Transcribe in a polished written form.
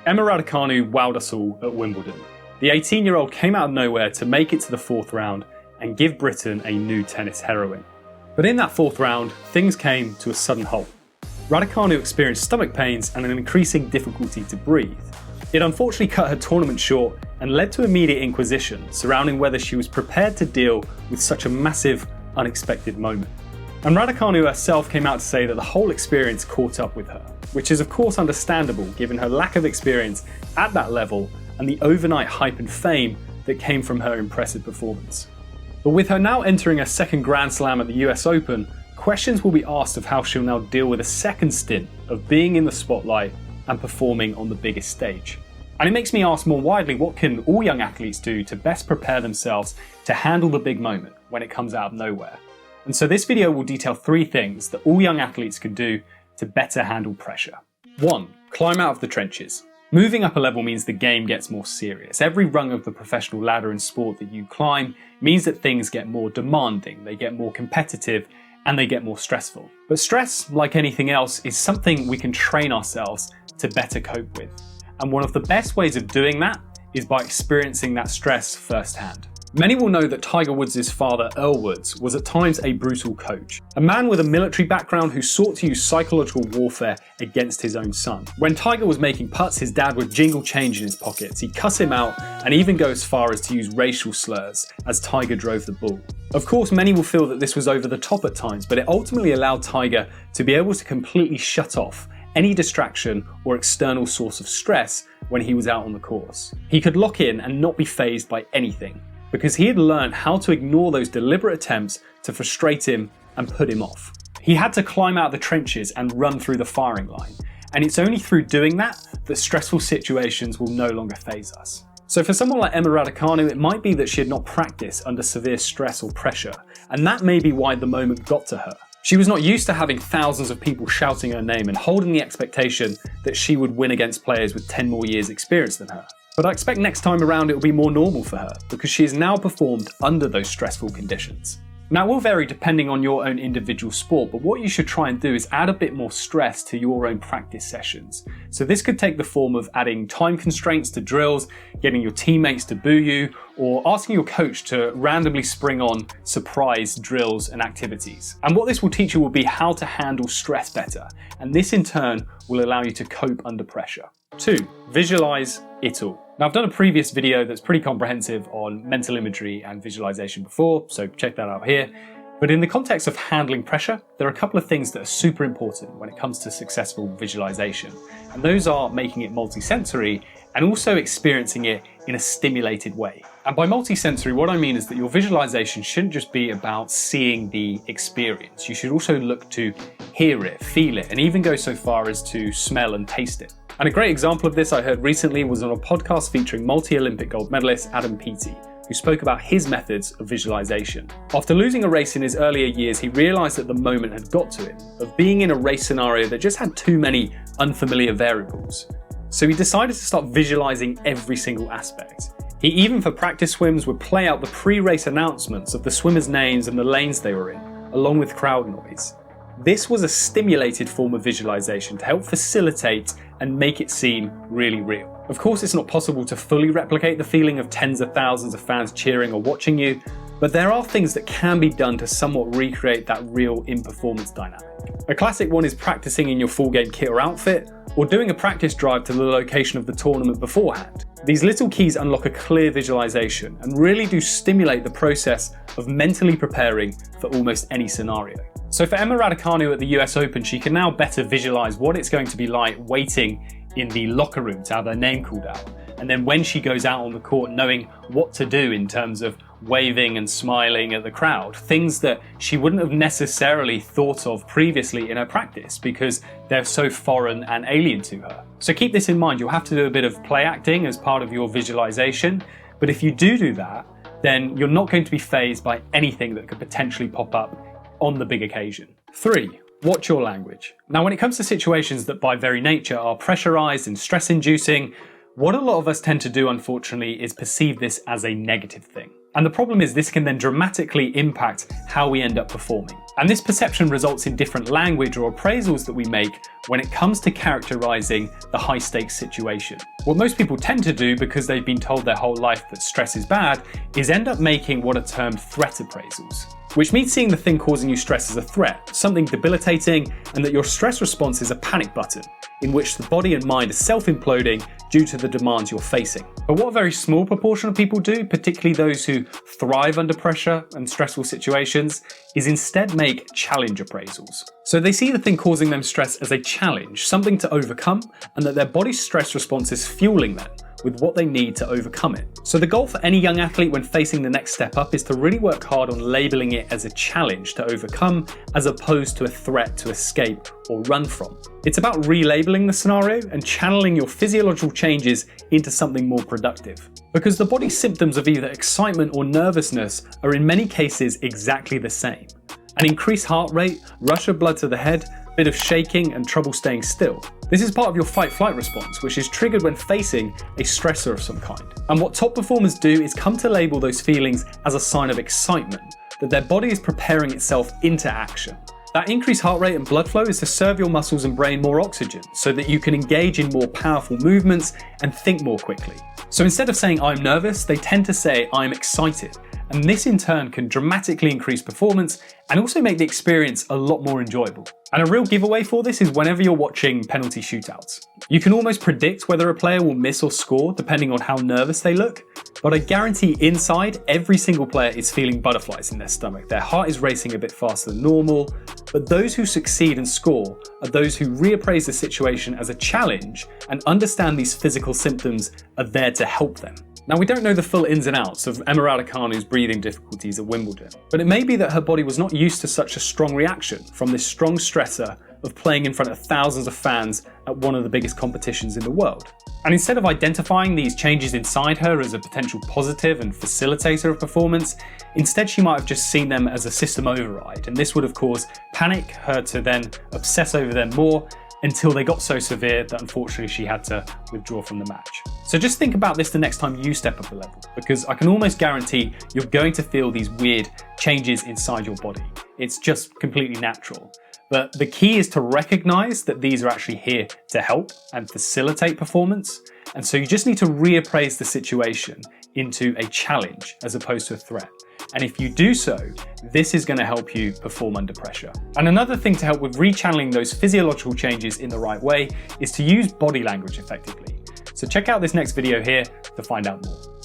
Emma Raducanu wowed us all at Wimbledon. The 18-year-old came out of nowhere to make it to the fourth round and give Britain a new tennis heroine. But in that fourth round, things came to a sudden halt. Raducanu experienced stomach pains and an increasing difficulty to breathe. It unfortunately cut her tournament short and led to immediate inquisition surrounding whether she was prepared to deal with such a massive, unexpected moment. And Raducanu herself came out to say that the whole experience caught up with her, which is of course understandable given her lack of experience at that level and the overnight hype and fame that came from her impressive performance. But with her now entering her second Grand Slam at the US Open, questions will be asked of how she'll now deal with a second stint of being in the spotlight and performing on the biggest stage. And it makes me ask more widely, what can all young athletes do to best prepare themselves to handle the big moment when it comes out of nowhere? And so this video will detail 3 things that all young athletes can do to better handle pressure. 1. Climb out of the trenches. Moving up a level means the game gets more serious. Every rung of the professional ladder in sport that you climb means that things get more demanding, they get more competitive, and they get more stressful. But stress, like anything else, is something we can train ourselves to better cope with. And one of the best ways of doing that is by experiencing that stress firsthand. Many will know that Tiger Woods' father, Earl Woods, was at times a brutal coach. A man with a military background who sought to use psychological warfare against his own son. When Tiger was making putts, his dad would jingle change in his pockets. He'd cuss him out and even go as far as to use racial slurs as Tiger drove the ball. Of course, many will feel that this was over the top at times, but it ultimately allowed Tiger to be able to completely shut off any distraction or external source of stress when he was out on the course. He could lock in and not be fazed by anything, because he had learned how to ignore those deliberate attempts to frustrate him and put him off. He had to climb out of the trenches and run through the firing line, and it's only through doing that that stressful situations will no longer faze us. So for someone like Emma Raducanu, it might be that she had not practiced under severe stress or pressure, and that may be why the moment got to her. She was not used to having thousands of people shouting her name and holding the expectation that she would win against players with 10 more years experience than her. But I expect next time around it will be more normal for her, because she has now performed under those stressful conditions. Now it will vary depending on your own individual sport, but what you should try and do is add a bit more stress to your own practice sessions. So this could take the form of adding time constraints to drills, getting your teammates to boo you, or asking your coach to randomly spring on surprise drills and activities. And what this will teach you will be how to handle stress better, and this in turn will allow you to cope under pressure. 2. Visualize it all. Now I've done a previous video that's pretty comprehensive on mental imagery and visualization before, so check that out here. But in the context of handling pressure, there are a couple of things that are super important when it comes to successful visualization. And those are making it multisensory and also experiencing it in a stimulated way. And by multisensory, what I mean is that your visualization shouldn't just be about seeing the experience. You should also look to hear it, feel it, and even go so far as to smell and taste it. And a great example of this I heard recently was on a podcast featuring multi-Olympic gold medalist Adam Peaty, who spoke about his methods of visualization. After losing a race in his earlier years, he realized that the moment had got to him, of being in a race scenario that just had too many unfamiliar variables. So he decided to start visualizing every single aspect. He even for practice swims would play out the pre-race announcements of the swimmers' names and the lanes they were in, along with crowd noise. This was a stimulated form of visualization to help facilitate and make it seem really real. Of course, it's not possible to fully replicate the feeling of tens of thousands of fans cheering or watching you, but there are things that can be done to somewhat recreate that real in-performance dynamic. A classic one is practicing in your full game kit or outfit, or doing a practice drive to the location of the tournament beforehand. These little keys unlock a clear visualization and really do stimulate the process of mentally preparing for almost any scenario. So for Emma Raducanu at the US Open, she can now better visualize what it's going to be like waiting in the locker room to have her name called out. And then when she goes out on the court, knowing what to do in terms of waving and smiling at the crowd, things that she wouldn't have necessarily thought of previously in her practice because they're so foreign and alien to her. So keep this in mind, you'll have to do a bit of play acting as part of your visualization, but if you do that, then you're not going to be fazed by anything that could potentially pop up on the big occasion. 3. Watch your language. Now when it comes to situations that by very nature are pressurized and stress inducing, what a lot of us tend to do, unfortunately, is perceive this as a negative thing. And the problem is this can then dramatically impact how we end up performing. And this perception results in different language or appraisals that we make when it comes to characterizing the high stakes situation. What most people tend to do, because they've been told their whole life that stress is bad, is end up making what are termed threat appraisals, which means seeing the thing causing you stress as a threat, something debilitating, and that your stress response is a panic button in which the body and mind are self-imploding due to the demands you're facing. But what a very small proportion of people do, particularly those who thrive under pressure and stressful situations, is instead make challenge appraisals. So they see the thing causing them stress as a challenge, something to overcome, and that their body's stress response is fueling them with what they need to overcome it. So the goal for any young athlete when facing the next step up is to really work hard on labeling it as a challenge to overcome, as opposed to a threat to escape or run from. It's about relabeling the scenario and channeling your physiological changes into something more productive. Because the body's symptoms of either excitement or nervousness are in many cases exactly the same. An increased heart rate, rush of blood to the head, bit of shaking and trouble staying still. This is part of your fight-flight response, which is triggered when facing a stressor of some kind. And what top performers do is come to label those feelings as a sign of excitement, that their body is preparing itself into action. That increased heart rate and blood flow is to serve your muscles and brain more oxygen so that you can engage in more powerful movements and think more quickly. So instead of saying I'm nervous, they tend to say I'm excited. And this in turn can dramatically increase performance and also make the experience a lot more enjoyable. And a real giveaway for this is whenever you're watching penalty shootouts. You can almost predict whether a player will miss or score depending on how nervous they look, but I guarantee inside every single player is feeling butterflies in their stomach. Their heart is racing a bit faster than normal, but those who succeed and score are those who reappraise the situation as a challenge and understand these physical symptoms are there to help them. Now, we don't know the full ins and outs of Emma Raducanu's breathing difficulties at Wimbledon, but it may be that her body was not used to such a strong reaction from this strong stressor of playing in front of thousands of fans at one of the biggest competitions in the world. And instead of identifying these changes inside her as a potential positive and facilitator of performance, instead she might have just seen them as a system override, and this would have caused panic, her to then obsess over them more, until they got so severe that unfortunately she had to withdraw from the match. So just think about this the next time you step up a level, because I can almost guarantee you're going to feel these weird changes inside your body. It's just completely natural. But the key is to recognize that these are actually here to help and facilitate performance. And so you just need to reappraise the situation into a challenge as opposed to a threat. And if you do so, this is going to help you perform under pressure. And another thing to help with rechanneling those physiological changes in the right way is to use body language effectively. So check out this next video here to find out more.